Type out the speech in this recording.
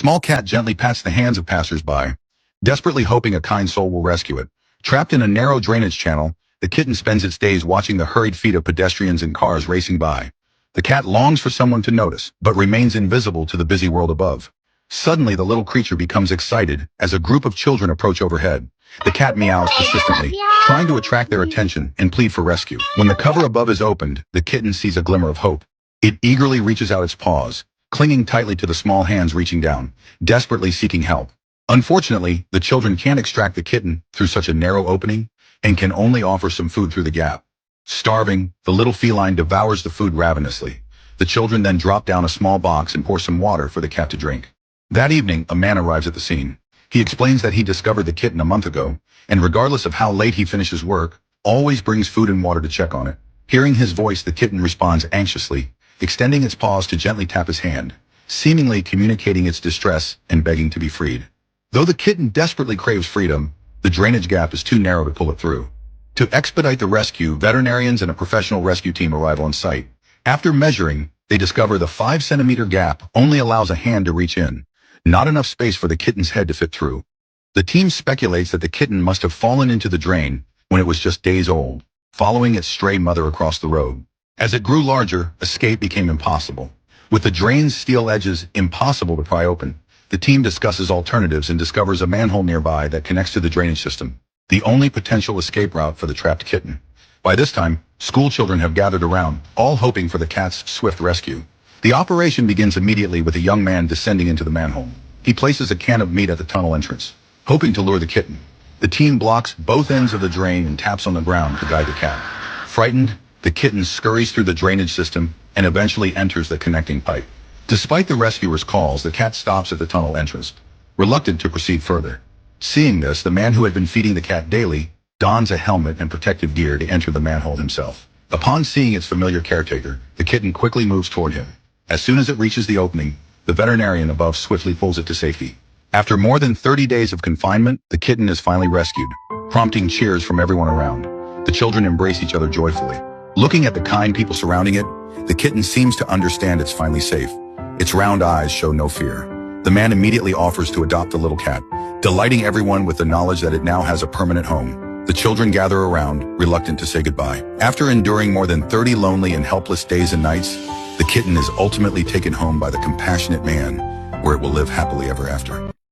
small cat gently pats the hands of passers-by, desperately hoping a kind soul will rescue it. Trapped in a narrow drainage channel, the kitten spends its days watching the hurried feet of pedestrians and cars racing by. The cat longs for someone to notice, but remains invisible to the busy world above. Suddenly, the little creature becomes excited as a group of children approach overhead. The cat meows persistently, trying to attract their attention and plead for rescue. When the cover above is opened, the kitten sees a glimmer of hope. It eagerly reaches out its paws, clinging tightly to the small hands reaching down, desperately seeking help. Unfortunately, the children can't extract the kitten through such a narrow opening and can only offer some food through the gap. Starving, the little feline devours the food ravenously. The children then drop down a small box and pour some water for the cat to drink. That evening, a man arrives at the scene. He explains that he discovered the kitten a month ago, and regardless of how late he finishes work, always brings food and water to check on it. Hearing his voice, the kitten responds anxiously, extending its paws to gently tap his hand, seemingly communicating its distress and begging to be freed. Though the kitten desperately craves freedom, the drainage gap is too narrow to pull it through. To expedite the rescue, veterinarians and a professional rescue team arrive on site. After measuring, they discover the 5-centimeter gap only allows a hand to reach in, not enough space for the kitten's head to fit through. The team speculates that the kitten must have fallen into the drain when it was just days old, following its stray mother across the road. As it grew larger, escape became impossible. With the drain's steel edges impossible to pry open, the team discusses alternatives and discovers a manhole nearby that connects to the drainage system, the only potential escape route for the trapped kitten. By this time, school children have gathered around, all hoping for the cat's swift rescue. The operation begins immediately with a young man descending into the manhole. He places a can of meat at the tunnel entrance, hoping to lure the kitten. The team blocks both ends of the drain and taps on the ground to guide the cat. Frightened, the kitten scurries through the drainage system and eventually enters the connecting pipe. Despite the rescuer's calls, the cat stops at the tunnel entrance, reluctant to proceed further. Seeing this, the man who had been feeding the cat daily dons a helmet and protective gear to enter the manhole himself. Upon seeing its familiar caretaker, the kitten quickly moves toward him. As soon as it reaches the opening, the veterinarian above swiftly pulls it to safety. After more than 30 days of confinement, the kitten is finally rescued, prompting cheers from everyone around. The children embrace each other joyfully. Looking at the kind people surrounding it, the kitten seems to understand it's finally safe. Its round eyes show no fear. The man immediately offers to adopt the little cat, delighting everyone with the knowledge that it now has a permanent home. The children gather around, reluctant to say goodbye. After enduring more than 30 lonely and helpless days and nights, the kitten is ultimately taken home by the compassionate man, where it will live happily ever after.